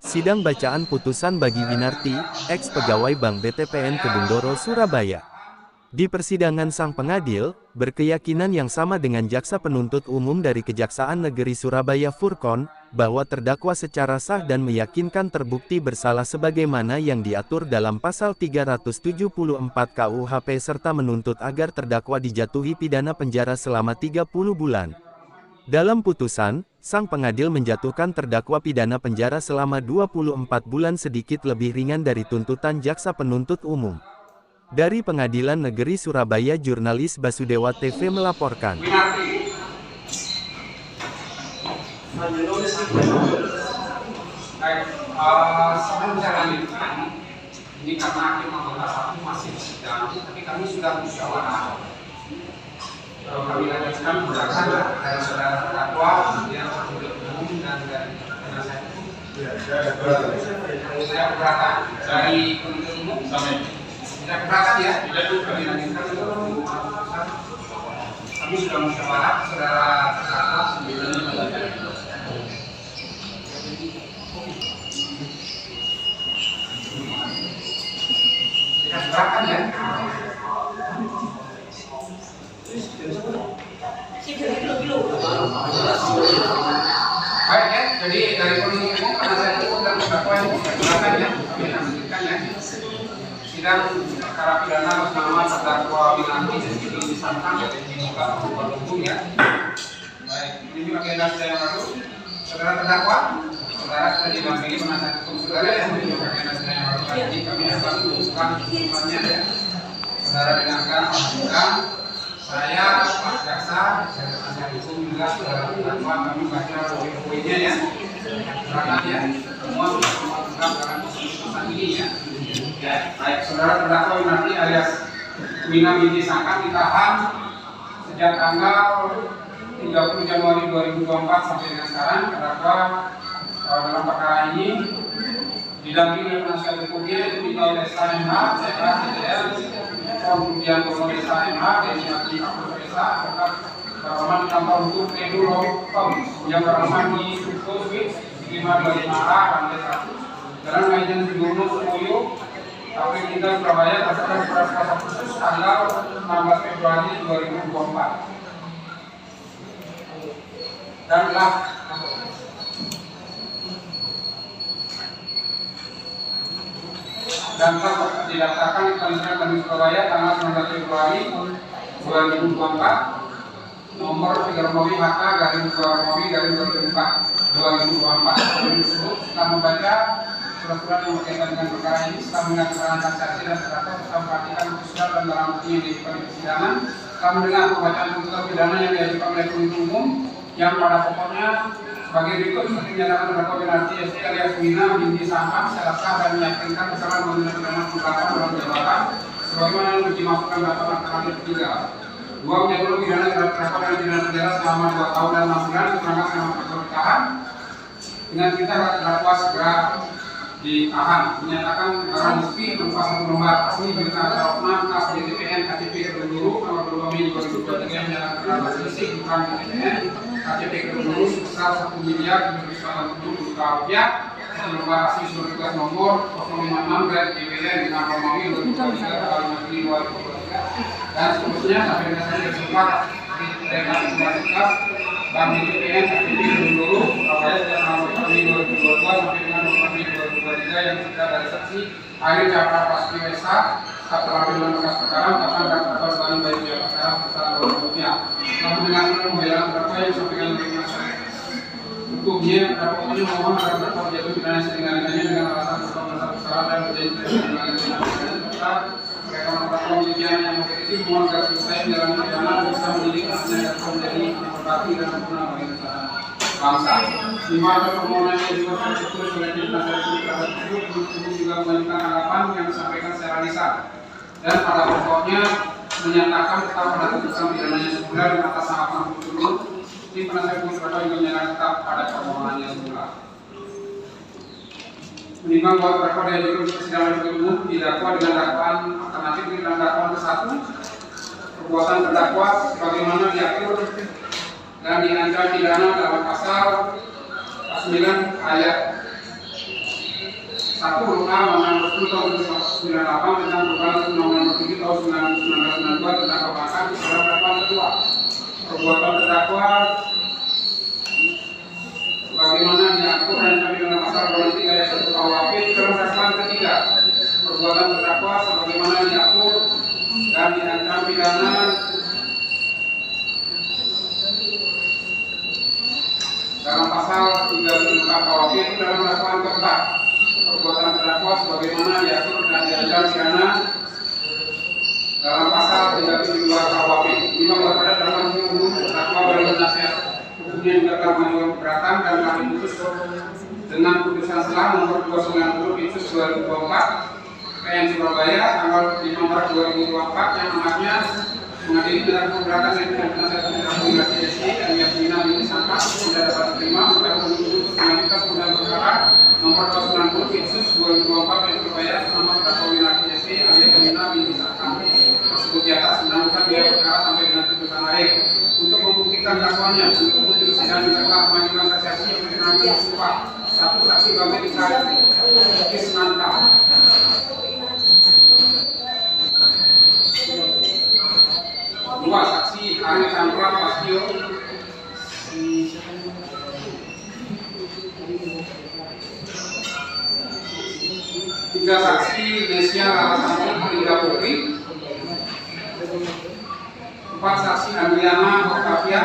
Sidang bacaan putusan bagi Winarti, ex-pegawai Bank BTPN Kedungdoro, Surabaya. Di persidangan sang pengadil, berkeyakinan yang sama dengan jaksa penuntut umum dari Kejaksaan Negeri Surabaya Furkon, bahwa terdakwa secara sah dan meyakinkan terbukti bersalah sebagaimana yang diatur dalam pasal 374 KUHP serta menuntut agar terdakwa dijatuhi pidana penjara selama 30 bulan. Dalam putusan, sang pengadil menjatuhkan terdakwa pidana penjara selama 24 bulan sedikit lebih ringan dari tuntutan jaksa penuntut umum. Dari Pengadilan Negeri Surabaya, jurnalis Basudewa TV melaporkan. Sebelum saya lanjutkan, ini karena hakim anggota satu masih sidang, tapi kami sudah musyawarah. Kami lanjutkan berdasarkan dari saudara terdakwa, kemudian penuntut umum dan dari penasihat hukum. Saya keberatan dari penuntut umum sampai tidak keberatan ya. Kami lanjutkan untuk putusan. Kami sudah musyawarah saudara terdakwa sembilan. Tidak keberatan ya. Baik ya, jadi dari penuntut umum penasihat hukum dan terdakwa yang keberatan ya, kami lanjutkan ya. Sidang perkara pidana atas nama terdakwa Winarti disangkakan di muka penuntut umum ya. Baik, ini agenda saya yang baru. Saudara terdakwa, saudara sudah didampingi penasihat hukum saudara yang menunjukkan agenda saya yang baru. Jadi kami akan menunjukkan tuntutannya ya. Saudara dengarkan, lanjutkan. Saya Pak Jaksa, saya penasihat hukum juga saudara terdakwa, kami baca poin-poinnya ya. Silakan ya, semua sudah terungkap dalam putusan ini ya. Baik, saudara terdakwa Winarti alias Wina binti Sangkan ditahan sejak tanggal 30 Januari 2024 sampai dengan sekarang. Terdakwa dalam perkara ini didampingi oleh penasihat hukumnya itu Dito Desa MH, kemudian Kono Desa MH, Desi Kapur Desa, serta Karaman kantor hukum Edu Tom yang karaman di Suku Switch 525A Lantai 1 dalam kajian Gubernur Semoyo Kapolri Tinggal Surabaya berdasarkan surat kuasa khusus tanggal 16 Februari 2024 dan telah didaftarkan di Kementerian Negeri Surabaya tanggal 19 Februari 2024 nomor 3 Romawi HK garing 2 Romawi garing 2024 tersebut. Setelah membaca surat-surat yang berkaitan dengan perkara ini, setelah mendengar keterangan saksi dan terdakwa, setelah memperhatikan putusan dan barang bukti yang diajukan di persidangan, setelah mendengar pembacaan tuntutan pidana yang diajukan oleh penuntut umum yang pada pokoknya sebagai berikut: seperti menyatakan terdakwa Winarti ST alias Wina binti Sangkan secara sah dan meyakinkan kesalahan mengenai pidana pemberatan dalam jabatan sebagaimana yang dimaksudkan dalam alternatif ketiga. 2. Menjatuhkan pidana terhadap terdakwa dengan pidana penjara selama 2 tahun dan 6 bulan selama ditahan dengan kita terdakwa segera ditahan. Menyatakan barang bukti berupa 1 lembar asli berita acara kas BTPN KTP Kedungdoro nomor 2 Mei 2023 yang menyatakan terdakwa selisih bukan BTPN KTP Kedungdoro sebesar 1 miliar 780 juta rupiah. 1 lembar asli surat tugas nomor 056 BPN dengan Romawi 2023 tanggal 5 Juli 2023 dan seterusnya sampai dengan saya sempat deklarasitas Bank BTPN KTP Kedungdoro Surabaya sejak tanggal 1 Mei 2022 sampai dengan 2 Mei 2023 yang sudah dari saksi Air Capra Paspi Wesa saat terlalu dalam berkas perkara bahkan dapat dalam baik biaya perkara sebesar Rp2. Namun dengan pembelaan terdakwa yang disampaikan oleh penasihat hukumnya, pokoknya mohon agar terdakwa jatuh pidana seringan-ringannya dengan alasan bersalah bersalah dan berjanji dengan serta mereka melakukan pembuktian yang objektif mohon agar selesai menjalani pidana bisa mendidik anaknya dan menjadi berbakti dan berguna bagi negara bangsa. 5. Permohonannya juga tertulis oleh penasihat hukum terhadap tersebut juga mengajukan anggapan yang disampaikan secara lisan dan pada pokoknya menyatakan tetap pada putusan pidananya semula dan atas anggapan hukum di penasihat hukum terdakwa juga menyatakan tetap pada permohonannya semula. Menimbang bahwa terdakwa diajukan ke persidangan umum didakwa dengan dakwaan alternatif dengan dakwaan ke-1 perbuatan terdakwa sebagaimana diatur dan diancam pidana dalam pasal 9 ayat 1. Undang-Undang 10 tahun 1998 tentang perubahan Undang-Undang 7 tahun 1992 tentang perbankan dalam dakwaan kedua. Perbuatan terdakwa bagaimana diatur dan kami dalam pasal 23 ayat 1 KUHP dalam dakwaan ketiga. Perbuatan terdakwa sebagaimana diatur dan diancam pidana dalam pasal 34 KUHP itu dalam dakwaan keempat. Perbuatan terdakwa sebagaimana diatur dan diancam pidana dalam pasal 32 KUHP. Lima berada dalam hukum terdakwa bernasihat hukumnya juga telah mengajukan keberatan dan kami putus dengan putusan selah nomor 290 Pinsus 2024 PN Surabaya tanggal 5 Maret 2024 yang amatnya mengadili dengan keberatan yang tidak penasihat hukum SC dan Yasmina binti Sangka tidak dapat diterima maka untuk melanjutkan kemudian perkara nomor 290 Pinsus 2024 PN Surabaya nama terdakwa Winarti SC alias Yasmina binti Sangka tersebut di atas menangkan biaya perkara sampai dengan putusan akhir. Untuk membuktikan dakwanya, untuk sidang juga telah mengajukan saksi yang mengenai berupa 1 saksi Bapak Isnanta, 2 saksi Ari Chandra Pastio, 3 saksi Nesia Rarasanti Frida Putri, 4 saksi Andriana Octavia,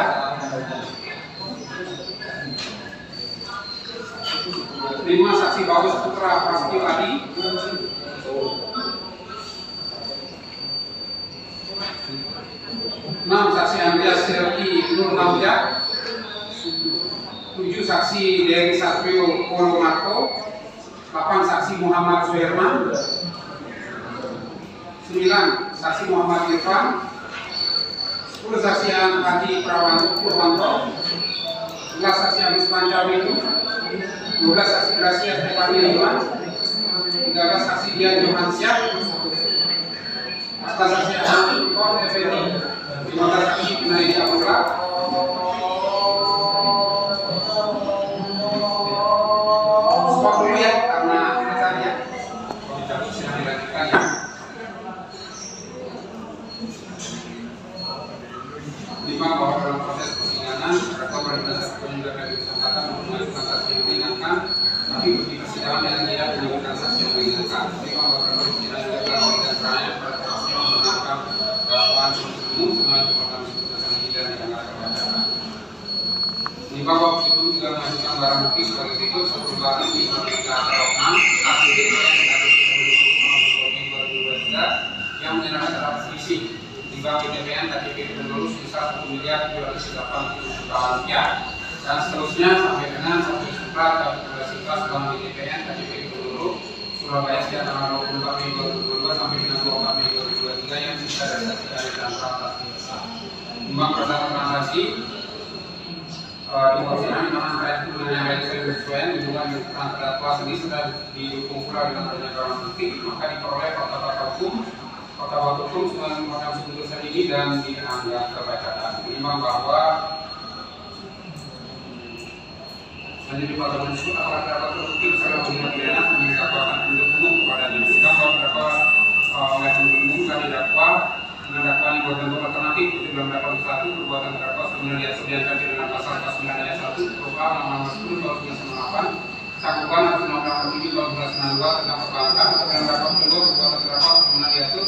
5 saksi Bagus Putra Prastio Adi, 6 saksi Andreas Serki Nur Nauja, 7 saksi Dery Satrio Polo Marco, 8 saksi Muhammad Suherman, 9 saksi Muhammad Irfan, 10 saksi Adi Purwanto, 11 saksi Agus Panjawilu, 12 saksi Gracia Stefani Liman, 13 saksi Dian Johansyah, 14 saksi Ahmad Kon Effendi, 15 saksi Junaidi Abdullah, 10 ya karena saya tidak bisa dilanjutkan ya. 5 bahwa dalam proses persidangan terdakwa berdasarkan penyelenggaraan kesempatan mengajukan saksi yang meringankan, tapi di persidangan yang tidak mengajukan saksi yang meringankan. 5 bahwa dalam persidangan juga telah memberikan keterangan pada saksi yang menggunakan dakwaan umum dengan keputusan keputusan tidak dengan kebacaran. 5 bahwa itu juga mengajukan barang bukti sebagai berikut: 1 barang di Merdeka Sarokman hasil DPR atau 2023 yang menyerahkan terhadap selisih Bank BTPN KTP Gubernur sebesar 1 miliar 280 juta rupiah dan seterusnya sampai dengan satu surat kalkulasi kas Bank BTPN KTP Gubernur Surabaya sejak tanggal 24 Mei 2022 sampai dengan 2 Mei 2023 yang bisa dari dalam rapat desa. Timbang berdasarkan transaksi dimaksudkan dengan terkait dengan yang sesuai hubungan dengan terdakwa sendiri sudah didukung pula dengan adanya barang bukti, maka diperoleh fakta-fakta hukum sebagai merupakan keputusan ini dan dianggap kebacaran. Menimbang bahwa menjadi pada unsur aparat dapat terbukti secara hubungan pidana mendakwakan penuntut umum kepadanya. Menimbang bahwa terdakwa oleh penuntut umum telah didakwa dengan dakwaan yang berbentuk alternatif itu dalam dakwaan 1 perbuatan terdakwa sebenarnya sebiarkan dengan pasal 9 ayat 1 berupa nomor 10 tahun 1998 cakupan atas undang-undang 7 tahun 1992 tentang perbankan atau dalam dakwaan kedua perbuatan terdakwa sebenarnya diatur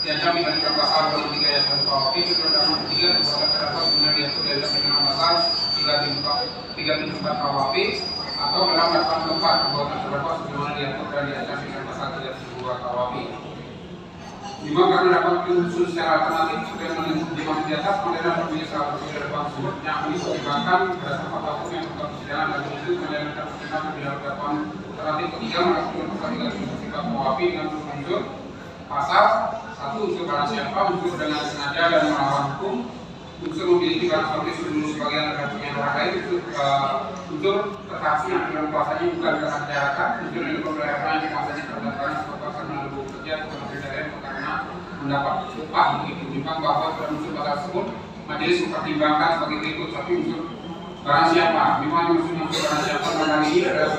diancam dengan pasal 23 ayat 1 KUHP itu dalam 3 perbuatan terdakwa sebenarnya diatur diancam dengan pasal 374 KUHP atau dalam dakwaan keempat perbuatan terdakwa sebagaimana diatur dan diancam dengan pasal 372 KUHP. 5 karena dapat diusul secara alternatif sesuai dengan dimaksud di atas mengenai pemilih salah satu dari tersebut yang dipertimbangkan berdasarkan fakta hukum yang berkaitan persidangan dan itu menjalankan persidangan pemilihan dakwaan alternatif ketiga melakukan pasal 374 KUHP dengan unsur pasal 1 unsur barang siapa, unsur dengan sengaja dan melawan hukum, unsur memiliki barang seperti seluruh sebagian terhadap yang lain, unsur transaksi yang dalam kuasanya bukan karena kejahatan, unsur yang pemeliharaan yang kuasanya berdasarkan sebuah menunggu kerja atau pencarian karena mendapat upah. Menunjukkan bahwa dalam unsur pasal tersebut majelis mempertimbangkan sebagai berikut: 1 unsur barang siapa, memang unsur barang siapa dalam hal ini adalah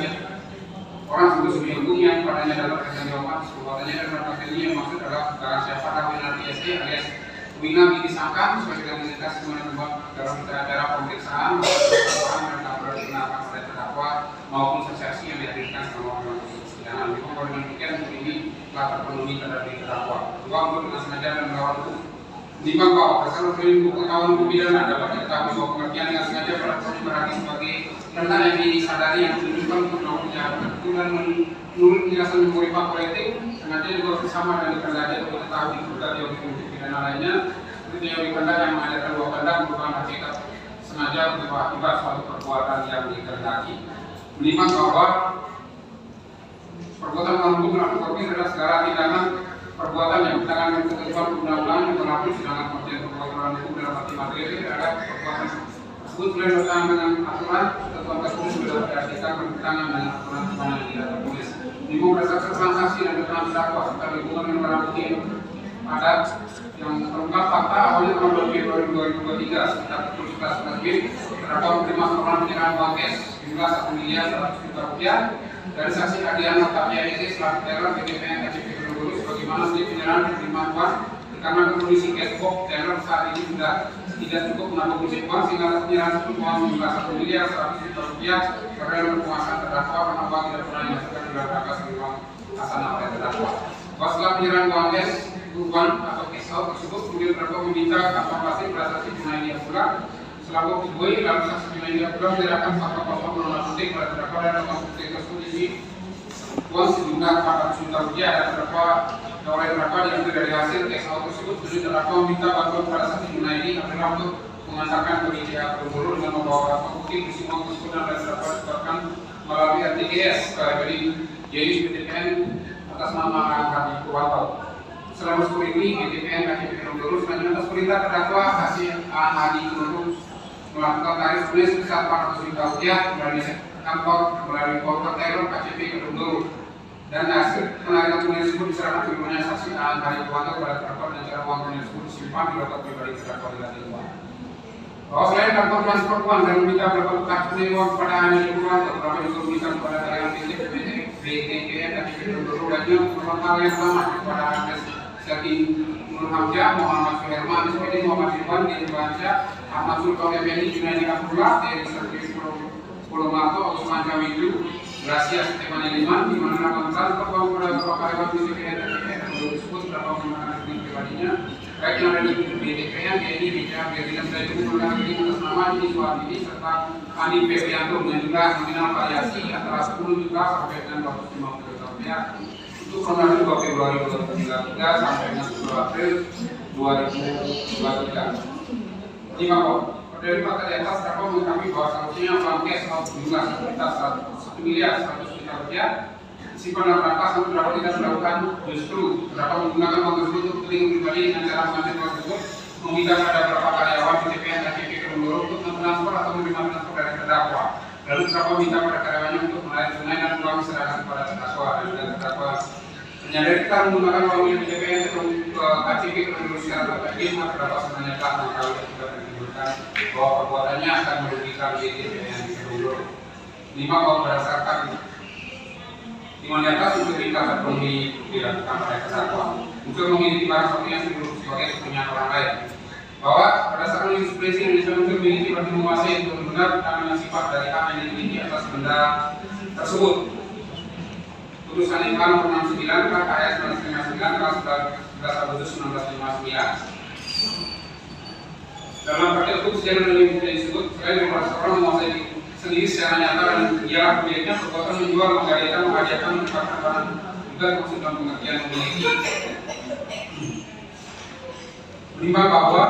orang sebut sebagai hukum yang padanya dapat pertanggungjawaban perbuatannya dan perbuatannya yang maksud adalah barang siapa dakwaan RTSD alias Winga disangka sebagai identitas kemudian terlibat dalam acara pemeriksaan dan dikenakan oleh terdakwa maupun saksi yang dihadirkan selama proses persidangan. Dengan demikian ini telah terpenuhi terhadap terdakwa. Dua, untuk dengan sengaja dan melawan hukum. Lima, bahwa berdasarkan prinsip pengetahuan hukum pidana dapat diketahui bahwa pengertian dengan sengaja pada proses berarti sebagai tentang yang disadari yang menunjukkan untuk melakukan kejahatan tertentu dan menurut penjelasan memori politik sengaja juga bersama dan dikendaki untuk mengetahui juga teori hukum pidana lainnya seperti teori kendak yang mengadakan dua kendak merupakan hakikat sengaja untuk akibat suatu perbuatan yang dikendaki. Lima, bahwa perbuatan melawan hukum dalam kopi adalah segala tindakan perbuatan yang bertentangan dengan ketentuan undang-undang yang berlaku, sedangkan pengertian perbuatan melawan hukum dalam arti materi adalah perbuatan tersebut sudah bertentangan dengan aturan ketentuan tersebut sudah berartikan bertentangan dengan aturan yang tidak tertulis. Lima, berdasarkan transaksi dan keterangan terdakwa serta hubungan dengan barang bukti padat yang terungkap fakta awalnya tahun 2023 sekitar pukul 11 WIB terdakwa menerima setoran penyerahan uang cash jumlah 1 miliar 100 juta rupiah dari saksi Adian Octavia SC selaku teller BTPN KCP Kedunguru sebagaimana penyerahan penerimaan uang karena kondisi cashbox teller saat ini sudah tidak cukup menambah kondisi uang sehingga penyerahan uang jumlah 1 miliar 100 juta rupiah karena penguasaan terdakwa karena uang tidak pernah dimasukkan di dalam rangka sebagai uang hasanah oleh terdakwa. Setelah penyerahan uang cash uang atau cash out tersebut kemudian terdakwa meminta kapal pasir pada saksi Junaidi pula selaku pegawai dalam saksi Junaidi pula menyerahkan fakta kosong menolak penting pada terdakwa dan uang bukti tersebut ini uang sejumlah 400 juta rupiah dan terdakwa oleh terdakwa diambil dari hasil cash out tersebut. Kemudian terdakwa meminta bantuan pada saksi Junaidi adalah untuk mengantarkan ke BCA Kedunguru dengan membawa barang bukti berisi uang tersebut dan terdakwa disebutkan melalui RTGS dari Jenis BTPN atas nama Kami Purwanto. Selama sepuluh ini, BTPN KCP Kedunguru selanjutnya atas perintah terdakwa hasil Hadi Kedunguru melakukan tarif tulis sebesar 400 juta rupiah melalui kantor melalui korporat teller KCP Kedunguru dan hasil penarikan tunai tersebut diserahkan sebagai saksi Hadi Purwanto kepada terdakwa dan cara uang tunai tersebut disimpan di loket pribadi terdakwa di lantai 2. Bahwa selain kantor transport uang dan meminta berapa kartu tunai uang kepada Hadi Purwanto, terdakwa juga meminta kepada karyawan BTPN KCP Kedunguru lainnya merupakan hal yang sama kepada Syarki Nur Hamzah, Muhammad Suherman, SPD Muhammad Irwan, Deni Bansyah, Ahmad Sultan Effendi, Junaidi Abdullah, dari Servis Pulau Mato, Usman Jawidu, Gracia Stepan Eliman, di mana akan transport uang kepada beberapa karyawan BTPN dan disebut beberapa menggunakan rekening pribadinya, baik yang ada di BTPN, BNI, BCA, BRIN, dan juga menggunakan rekening atas nama Dini Suwardini serta Andi Febrianto dengan jumlah nominal variasi antara 10 juta sampai dengan 250 juta rupiah. Untuk kronologi 2 Februari 2023 sampai dengan 10 April 2023. 5. Dari fakta di atas dapat mengetahui bahwa seharusnya uang cash atau jumlah sekitar 1 miliar 100 juta rupiah disimpan dalam rangka untuk dapat tidak melakukan justru dapat menggunakan uang tersebut untuk kepentingan pribadi dengan cara mengambil uang tersebut meminta kepada beberapa karyawan BTPN KCP Kedunguru untuk mentransfer atau menerima transfer dari terdakwa. Lalu terdakwa minta pada karyawannya untuk menarik tunai dan uang diserahkan kepada terdakwa dan terdakwa menyadari kita menggunakan uang milik BTPN atau KCP Kedunguru secara strategis maka terdakwa sebenarnya telah mengetahui dan juga menimbulkan bahwa perbuatannya akan merugikan BTPN Kedunguru. 5. Bahwa berdasarkan di atas untuk kita terpenuhi dilakukan oleh terdakwa untuk memiliki barang suatu yang sebagai kepunyaan orang lain. Bahwa berdasarkan jurisprudensi Indonesia untuk memiliki berarti menguasai untuk benar karena sifat dari apa yang dimiliki atas benda tersebut. Putusan yang nomor 69 KKS 1959 tanggal 11 Agustus 1959. Dalam praktek hukum sejarah yang disebut selain merasa orang menguasai sendiri secara nyata dan ialah pemiliknya perbuatan menjual, menggadaikan, menghadiahkan, menempatkan barang juga termasuk dalam pengertian memiliki. 5. Bahwa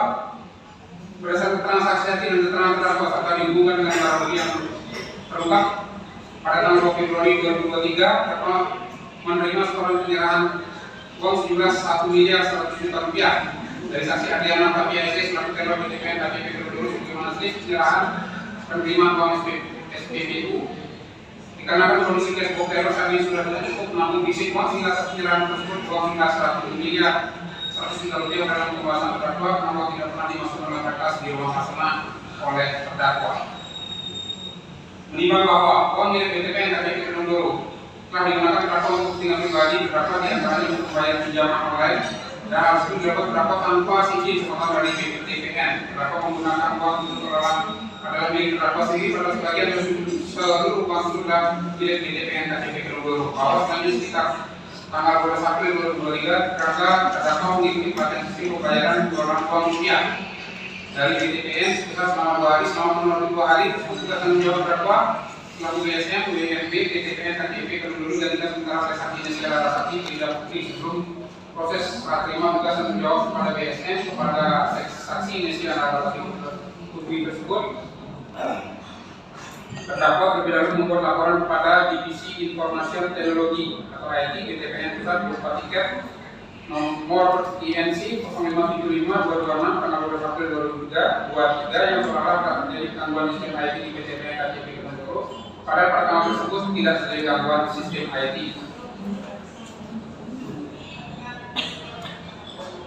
berdasarkan keterangan saksi dan keterangan terdakwa serta dihubungkan dengan barang bukti yang terungkap pada tanggal 2 Februari 2023 dapat menerima setoran penyerahan uang sejumlah 1 miliar 100 juta rupiah dari saksi Adiana Octavia SC selaku teller BTPN KCP Kedunguru sebagaimana slip penyerahan penerimaan uang SPBU. Dikarenakan kondisi cashbox teller saat ini sudah tidak cukup, namun bisi uang sehingga penyerahan tersebut uang hingga 100 miliar 100 juta rupiah dalam pembahasan terdakwa karena tidak pernah dimasukkan dalam kertas di ruang hasanah oleh terdakwa. Menimbang bahwa uang milik BTPN KCP Kedunguru telah digunakan terdakwa untuk kepentingan pribadi, terdakwa diantaranya untuk membayar pinjaman online dan harus didapat terdakwa tanpa izin sepotong dari BPTPN. Terdakwa menggunakan uang untuk perlawan adalah milik terdakwa sendiri pada sebagian seluruh uang sudah milik BPTPN KTP Kedungoro. Bahwa selanjutnya sekitar tanggal 12 April 2023 karena terdakwa mengikuti pelatihan sistem pembayaran pengeluaran uang rupiah dari BPTPN sebesar selama 2 hari. Selama 2 hari tugas tanggung jawab terdakwa selaku BSM, BMB, BPTPN, KTP Kedungoro dan dinas sementara oleh saksi Nesya Larasati tidak bukti sebelum proses serah terima tugas tanggung jawab kepada BSM kepada saksi Nesya Larasati Putri tersebut. Terdakwa terlebih dahulu membuat laporan kepada Divisi Informasi Teknologi atau IT BTPN Pusat berupa tiket nomor INC 0575 226 tanggal 12 April 2023 yang seolah-olah telah terjadi gangguan sistem IT di BTPN KTP Kedungoro. Pada pertemuan tersebut tidak terjadi gangguan sistem IT.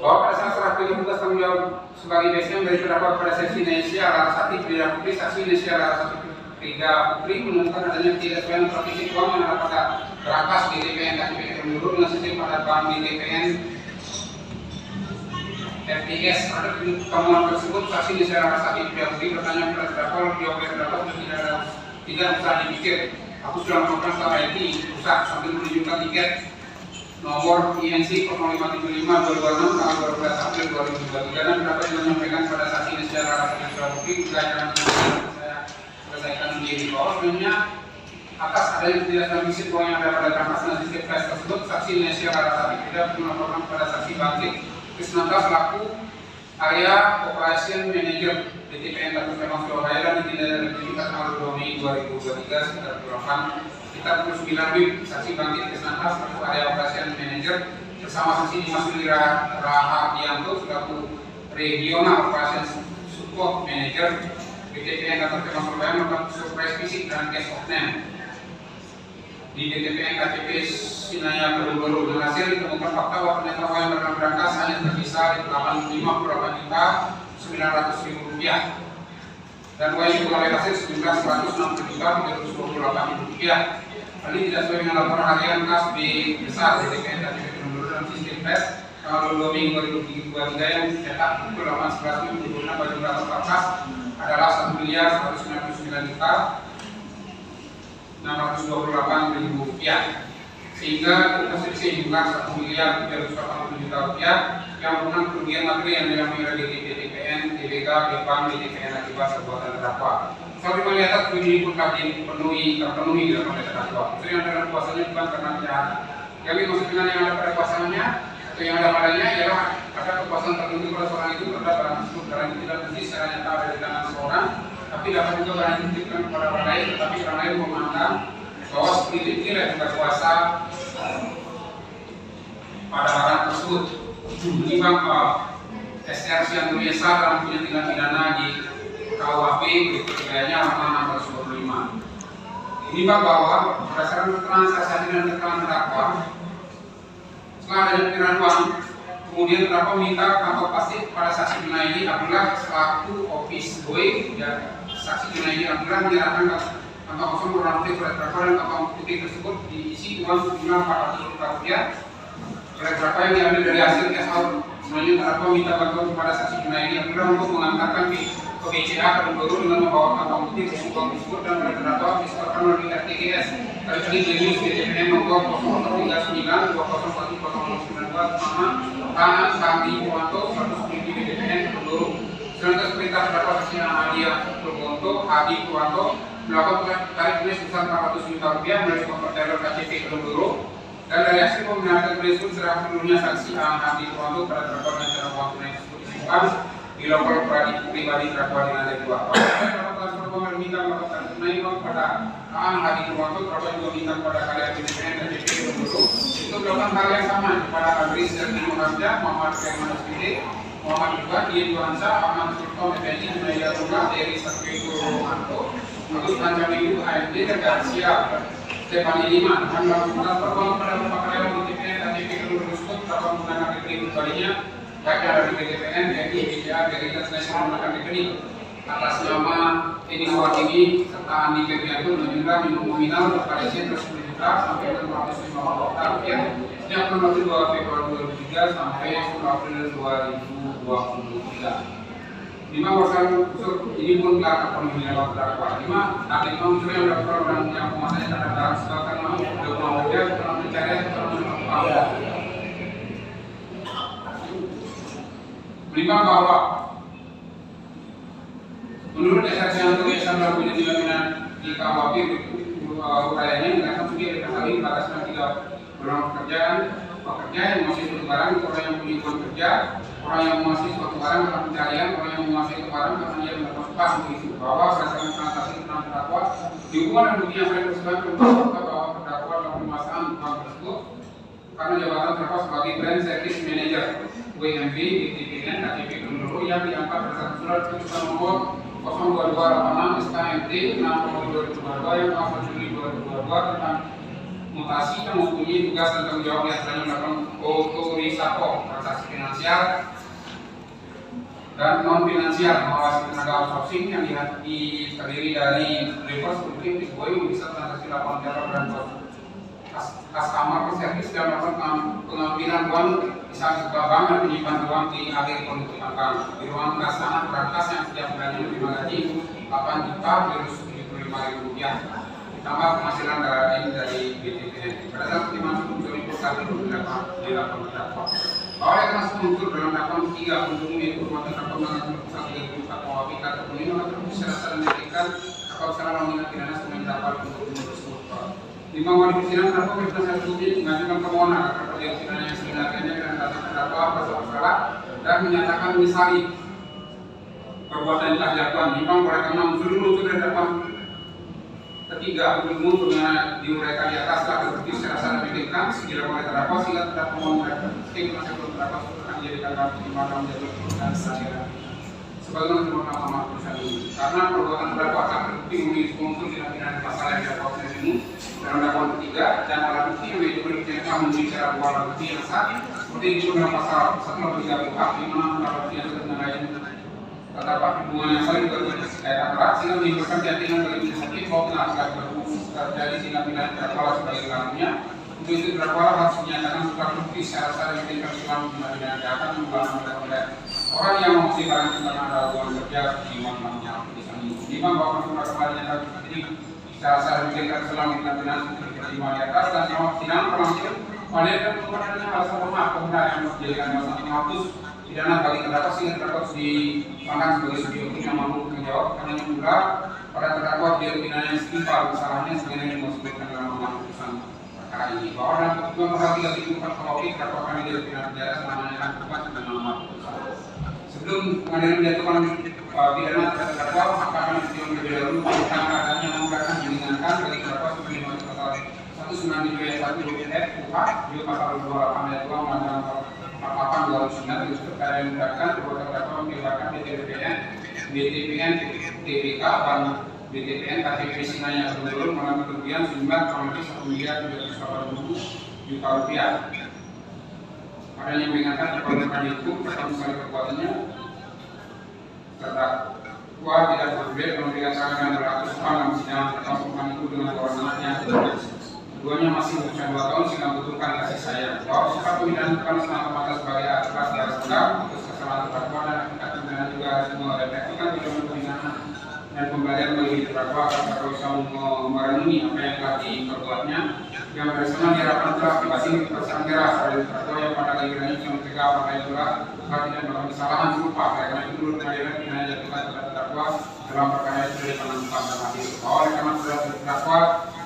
Bahwa pada saat serah terima tugas tanggung jawab sebagai BSM dari terdakwa pada seksi Nesya Larasati Frida Putri, saksi Nesya Larasati Frida Putri menemukan adanya ketidaksesuaian provisi uang yang ada pada berangkas BTPN KTP Kedungoro dengan sistem pada bank BTPN FTS. Pada pertemuan tersebut saksi Nesya Larasati Frida Putri bertanya kepada terdakwa jawab terdakwa tidak usah dipikir. Aku sudah melakukan setelah IT pusat sambil menunjukkan tiket nomor INC 0575 226 tanggal 12 April 2023 dan dapat menyampaikan pada saksi Nesya Larasati Frida Putri pelajaran saya selesaikan sendiri bahwa sebenarnya atas adanya ketidaksesuaian uang yang ada pada transaksi sistem flash tersebut, saksi Nesya Larasati Frida melaporkan pada saksi Bangkit Krisnanta selaku area Operation Manager BTPN Kabupaten Surabaya dan ditindak tanggal 2 Mei 2023 sekitar kita 29 WIB. Saksi Bangkit Krisnanta selaku area Operation Manager bersama saksi Dimas Rahadianto selaku Regional Operation Support Manager BTPN Kabupaten Surabaya melakukan surprise visit dan case of name di BTPN KTP Sinaya Kedungoro. Dengan hasil ditemukan fakta bahwa ternyata uang yang pernah berangkas hanya tersisa di 85,900.000 rupiah dan uang yang diperoleh hasil sejumlah 160.328.000 rupiah. Hal ini tidak sesuai dengan laporan harian kas B besar BTPN KTP Kedungoro dalam sistem PES tanggal 2 Mei 2023 yang dicetak pukul 8.11 menunjukkan bagi jumlah berangkas adalah 1.999.628.000 rupiah, sehingga konstruksi jumlah 1.387.000.000 rupiah yang merupakan kerugian materi yang dialami oleh BTPN, DBK, Bank BTPN akibat perbuatan terdakwa. Seperti melihat bunyi pun telah terpenuhi dalam terdakwa. Itu yang dalam kuasanya bukan karena kejahatan. Yang dimaksud dengan yang ada pada kuasanya atau yang ada padanya ialah ada kekuasaan tertentu pada seorang itu terhadap barang tersebut. Barang itu tidak mesti secara nyata ada di tangan seorang, tapi dapat juga barang itu dititipkan kepada orang lain, tetapi orang lain memandang bahwa seperti itu tidak berkuasa pada barang tersebut. Menimbang SR yang biasa dalam punya tindak pidana di KUHP berikut tiga-nya halaman 625. Menimbang bahwa berdasarkan keterangan saksi dan keterangan terdakwa, setelah adanya penyerahan uang, kemudian terdakwa meminta kantor pasti pada saksi Junaidi Abdullah selaku office boy dan saksi Junaidi Abdullah menyerahkan kantong kosong berwarna putih pada terdakwa dan kantong putih tersebut diisi uang sejumlah 400 juta rupiah. Oleh terdakwa yang diambil dari hasil cash out, selanjutnya terdakwa minta bantuan kepada saksi Junaidi Abdullah untuk mengantarkan ke BCA Kedungoro dengan membawa kantong putih tersebut dan oleh terdakwa disebutkan melalui RTGS kali Jenius BTPN nomor 039 201092 nama tangan Sandi Purwanto 110 BTPN Kedungoro. Selanjutnya perintah terdakwa saksi Ahmadiyah Purwanto Hadi Purwanto melakukan tarik tulis sebesar 400 juta rupiah melalui kompor teller KTP Kedungoro. Dan dari hasil pembenarkan tulis pun serah seluruhnya saksi Hadi Purwanto pada terdakwa dan cara uang tunai tersebut disimpan di lokal pribadi terdakwa di lantai 2. Terdakwa meminta melakukan tunai uang pada Hadi Purwanto. Terdakwa juga minta kepada kalian BTPN dan KTP Kedungoro untuk melakukan hal yang sama kepada Adris dan Muhammadja, Muhammad Firman Spide, Muhammad juga Dian Johansa, Ahmad Sultan Effendi, Junaidi Abdullah, Eri Satrio Romanto, Agus Pancamidu, AMD dan Garcia Stefani Liman dan melakukan perbuatan pada beberapa karyawan BTPN dan KTP Kedungoro tersebut tanpa menggunakan rekening pribadinya, baik dari BTPN, BNI, BCA, Veritas Nasional menggunakan rekening atas nama Edi Suwartini serta Andi Febrianto dengan jumlah minimum nominal pada 110 juta juta sampai 650 juta rupiah sejak tanggal 2 Februari 2003 sampai 10 April 2023. 5 persen unsur ini pun dilakukan pemilihan terdakwa. 5 ada 5 unsur yang dapat orang yang penguasanya terhadap sebagai dokumen kerja dalam pencarian terhadap 5 bahwa menurut SRC yang terbiasa melakukan tindakan di KUHP uraiannya dikatakan sebagai kali batasnya 3 bulan pekerjaan pekerja yang masih suatu barang, orang yang punya uang kerja, orang yang masih suatu barang dalam pencarian, orang yang menguasai itu barang karena dia mendapat upah begitu bahwa berdasarkan transaksi tentang terdakwa di hubungan dan bukti yang saya tersebut terungkap bahwa terdakwa dalam penguasaan uang tersebut karena jabatan terdakwa sebagai brand service manager WMB di TPN KTP Kendoro yang diangkat berdasarkan surat keputusan nomor 02286 SKMT 6/2022 yang pasal Juli 2022 tentang mutasi yang mempunyai tugas dan tanggung jawab yang telah melakukan otorisator transaksi finansial dan non finansial mengawasi tenaga outsourcing yang terdiri dari reverse booking, invoice, bisa transaksi laporan jabatan dan customer service dan melakukan pengambilan uang misalnya sebuah bank dan menyimpan uang di akhir penutupan bank di ruang kas anak berangkas yang setiap bulannya menerima gaji 8 juta rupiah ditambah penghasilan dari BTPN. Berdasarkan pertimbangan unsur itu kami dilakukan terdakwa. Oleh karena unsur dalam dakwaan 3 unsur yaitu perbuatan perkembangan pasal 34 KUHP atau pembunuhan atau secara menyebutkan atau secara mengingat pidana sebagai dakwaan untuk tersebut. 5 wali persidangan terdakwa bebas dari bukti mengajukan permohonan agar persidangan yang sebenarnya dan data terdakwa bersalah dan menyatakan menyesali perbuatan yang telah dilakukan. 5 oleh karena unsur dari dakwaan ketiga, untuk dengan diuraikan di atas telah terbukti secara sah dan meyakinkan dilakukan oleh terdakwa sehingga terdakwa memerintahkan penasihat hukum terdakwa akan dijadikan dalam pertimbangan menjadi dan selanjutnya. Sebagaimana termaktub dalam putusan ini, karena perbuatan terdakwa akan terbukti memiliki unsur tindak pidana pasal yang dilakukan ini dalam dakwaan ketiga dan alat bukti yang diperlukan memenuhi syarat alat bukti yang sah seperti disebut dalam pasal 130 KUHP di mana alat bukti yang sudah mengenai terdapat hubungan yang saling berkaitan erat sehingga menimbulkan keyakinan bagi majelis hakim bahwa penasihat terjadi tindak pidana terdakwa sebagai dalamnya. Untuk itu terdakwa harus dinyatakan sudah terbukti secara sah dan meyakinkan selama tindak pidana kejahatan membuat oleh orang yang menguasai barang karena ada hubungan kerja di uang-uangnya. Lima bahwa surat kembali nyatakan ini secara sah dan meyakinkan selama tindak pidana diterima di atas dan selama sidang berlangsung pada kemudiannya alasan lemah kebenaran yang menjadikan alasan menghapus pidana bagi terdakwa sehingga terdakwa dipandang sebagai subjek yang mampu menjawab karena juga pada terdakwa dia pidana yang setimpal kesalahannya sebagaimana yang disebutkan dalam amar putusan perkara ini bahwa dalam ketentuan pasal 334 KUHP terdakwa kami dia pidana penjara selama akan tepat dengan amar putusan. Sebelum pengadilan menjatuhkan pidana terhadap terdakwa maka kami terlebih dahulu tentang adanya memberikan meringankan bagi terdakwa sebagaimana pasal 197 ayat 1 huruf F KUHP juga pasal 28 ayat 2 Undang-Undang 48/2009 itu perkara yang memudahkan perbuatan terdakwa melibatkan BTPN, TPK, dan BTPN KTP Sinanya Kendoro mengalami kerugian sejumlah kurang lebih 1.780.000 juta rupiah. Adanya mengingatkan kepada penasihat hukum tentang misalnya perbuatannya terdakwa tidak berbeda memberikan keterangan yang berlaku dalam sidang perkara itu dengan kewenangannya. Keduanya masih berusia 2 tahun sehingga membutuhkan kasih sayang. Bahwa sifat pembinaan bukan semata-mata sebagai atas dari sedang, terus kesalahan terdakwa dan akibat pembinaan juga harus merefleksikan tujuan pembinaan dan pembelajaran bagi terdakwa agar terdakwa bisa merenungi apa yang telah diperbuatnya. Yang bersama diharapkan telah dibasing perasaan keras dari terdakwa yang pada gilirannya bisa mencegah apa yang telah tidak melakukan kesalahan serupa. Karena itu menurut pengadilan pidana jatuhkan kepada terdakwa dalam perkara itu dari penentuan dan adil. Bahwa oleh karena sudah terdakwa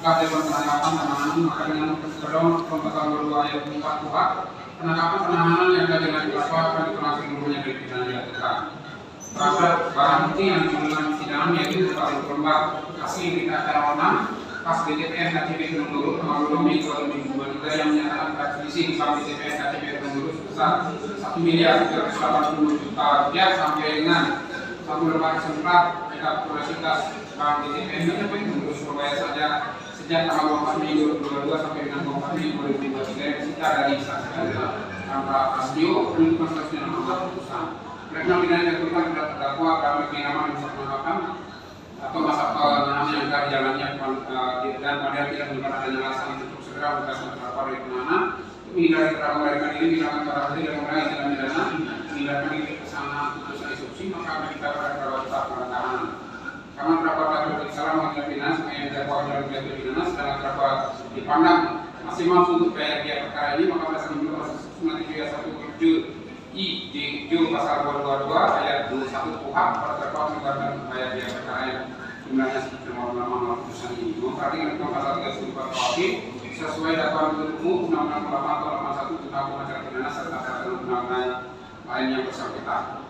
telah dilakukan penangkapan penahanan maka dengan pedoman pasal 22 ayat 4 KUHP penangkapan penahanan yang ada dengan terdakwa akan dikenakan seluruhnya dari pidana jatuhkan. Terhadap barang bukti yang digunakan persidangan yaitu berupa lembar asli berita acara online pas BTPN KTP Kendoro nomor 2 Mei 2023 yang menyatakan transmisi bank BTPN KTP Kendoro sebesar 1.380 juta rupiah sampai dengan satu lembar eksemplar kapasitas bank BTPN KTP Kendoro Surabaya saja sejak tanggal 24 Mei 2022 sampai dengan 24 Mei 2023 yang disita dari saksi tanpa asio penuntutan stasiun nomor putusan. Mereka pidana yang dilakukan kepada terdakwa kami pengaman bisa menambahkan atau masa penahanan yang telah dijalannya dan kemudian tidak menemukan adanya alasan untuk segera membebaskan terdakwa dari penahanan, menghindari terdakwa melarikan diri, menghilangkan barang bukti dan mengurangi tindak pidana, menghindari diri kesalahan putusan instruksi, maka kita pada terdakwa tetap pada tahanan. Karena terdakwa telah berbuat salah menghilangkan pidana, sebagai terdakwa dalam tindak pidana, sedangkan terdakwa dipandang masih mampu untuk bayar biaya perkara ini, maka berdasarkan pasal 1 I di pasal 222 ayat 21 KUHP pada terdakwa mengeluarkan bayar biaya perkara yang jumlahnya seperti norma putusan ini. Memperhatikan tentang pasal 34 KUHP sesuai dakwaan penuntut umum Undang-Undang 88 atau 81 tentang hukum acara pidana serta peraturan undang-undang lain yang bersangkutan.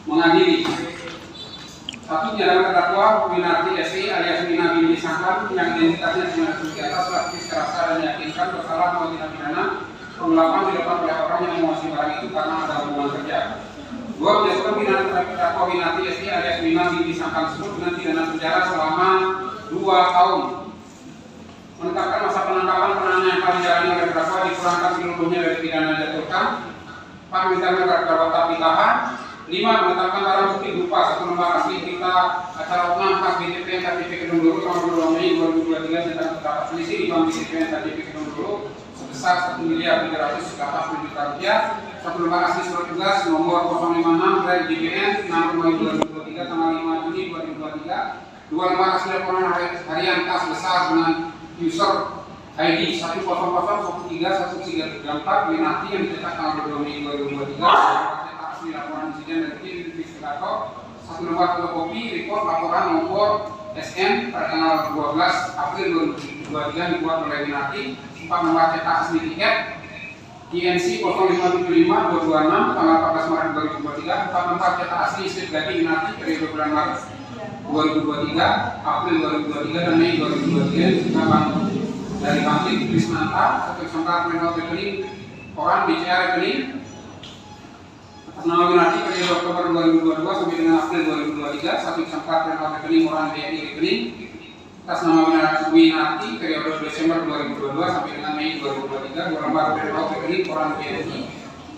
Mengadili satu menyatakan terdakwa Winarti SI alias Wina bin disangkakan yang identitasnya sebagai di atas telah secara sah dan meyakinkan bersalah atau tindak pidana penggelapan dilakukan oleh orang yang menguasai barang itu karena ada hubungan kerja. Dua, menjatuhkan terdakwa Winarti SI alias Wina bin disangkakan tersebut dengan pidana penjara selama 2 tahun. Menetapkan masa penangkapan penahanan yang paling dijalani oleh terdakwa dikurangkan seluruhnya dari pidana yang dijatuhkan. 4, meminta terdakwa tetap ditahan. 5, menetapkan barang bukti berupa 1 lembar asli berita acara 6 khas BTP KTP Kedung Dulu tanggal 2 Mei 2023 tentang terdapat selisih di bank BTP KTP Kedung Dulu sebesar Rp1.387.000.000, 1 lembar asli surat tugas nomor 056 dari JPN 6 Mei 2023 tanggal 5 Juni 2023, 2 lembar asli laporan harian kas besar dengan user ID 100131334 Winarti yang dicetak tanggal 2 Mei 2023. Laporan insiden dari tim investigator 1 lembar fotokopi report laporan nomor SN pada tanggal 12 April 2023 dibuat oleh Winarti, 4 lembar cetak asli tiket INC 0575 226 tanggal 14 Maret 2023, 4 lembar cetak asli slip gaji Winarti periode bulan Maret 2023, April 2023 dan Mei 2023 dari Bangkit Krisnanta, 1 eksemplar printout rekening koran BCA rekening nama Winarti periode Oktober 2022 sampai dengan April 2023, 1 eksemplar printout rekening orang BNI rekening atas nama Winarti periode Desember 2022 sampai dengan Mei 2023, 2 lembar printout rekening orang BNI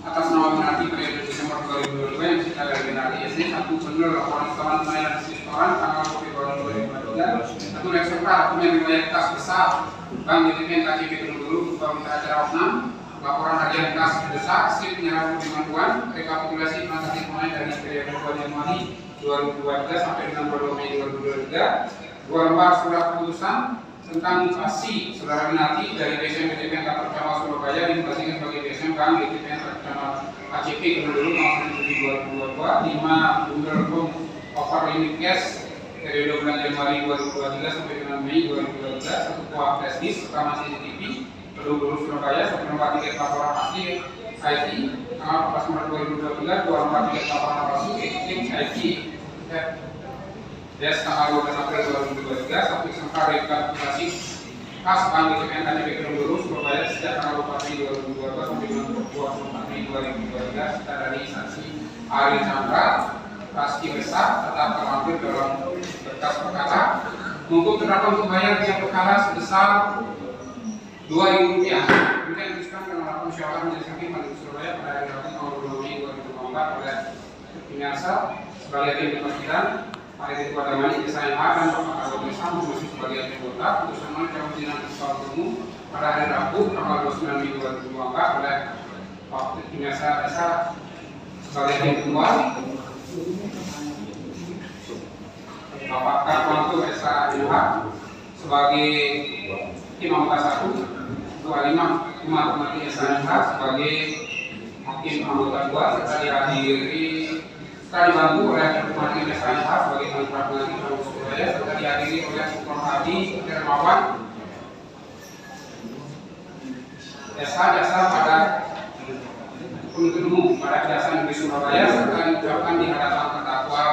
atas nama Winarti periode Desember 2022 yang disita dari Winarti SC, 1 bundle laporan setoran pembayaran setoran tanggal Februari 2023, 1 eksemplar dokumen riwayat kas besar Bank BTP KTP Kedung Dulu berupa berita acara 6 laporan harian kas besar, slip penyerahan pengaduan, rekapitulasi transaksi tunai dari periode 2 Januari 2023 sampai dengan 2 Mei 2023, 2 lembar surat keputusan tentang mutasi saudara Winarti dari BSM BTP kantor cabang Surabaya dimutasikan sebagai BSM Bank BTP kantor cabang ACP Kedung Dulu tanggal 7 Juli 2022, 5 bundle loan over limit cash periode bulan Januari 2023 sampai dengan Mei 2023, 1 buah flash disk rekaman CCTV Kedung Dulu Surabaya, 1 lembar tiket laporan asli IT tanggal 14 Maret 2023, 2 lembar tiket laporan palsu tim IT Des tanggal 12 April 2023, 1 eksemplar rekapitulasi kas Bank BTP KTP Kedung Dulu Surabaya sejak tanggal 24 Mei 2022 sampai dengan 24 Mei 2023 serta dari saksi Ari Chandra Raski Besar tetap terlampir dalam berkas perkara untuk terdakwa untuk bayar biaya perkara sebesar Rp2.000. Kemudian diputuskan dalam rapat musyawarah majelis hakim pada Surabaya pada hari Rabu tanggal 2 Mei 2024 oleh Pinasa sebagai hakim pengadilan, Pak Ketua Damani Desa MH dan Bapak Kabut Desa masih sebagai hakim anggota. Putusan calon pimpinan Kesal Umum pada hari Rabu tanggal 29 Mei 2024 oleh Pak Pinasa Desa sebagai hakim ketua, Bapak Kabut Desa MH sebagai hakim anggota 1, 25 Umat Mati SNH sebagai hakim anggota 2 serta dibantu oleh Mati SNH sebagai anggota pengadilan Surabaya serta dihadiri oleh Supron Hadi Hermawan jasa pada penuntut umum pada Kejaksaan Negeri Surabaya serta diucapkan di hadapan terdakwa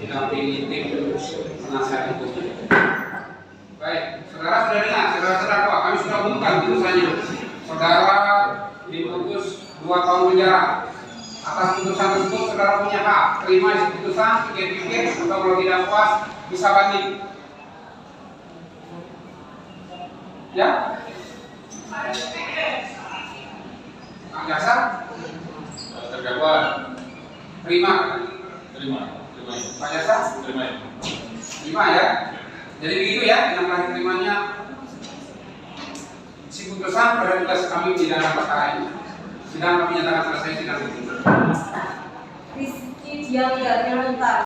didampingi tim penasihat hukum. Baik, saudara sudah dengar, saudara terdakwa, kami sudah umumkan putusannya. Saudara diputus 2 tahun penjara. Atas putusan tersebut, saudara punya hak terima isi putusan, pikir-pikir, atau kalau tidak puas bisa banding. Ya? Pak Jaksa? Terdakwa Terima. terima. Pak Jaksa? Terima. Terima ya. Jadi begitu ya, yang terakhir terimanya si putusan pada tugas kami di dalam perkara ini. Sidang kami nyatakan selesai sidang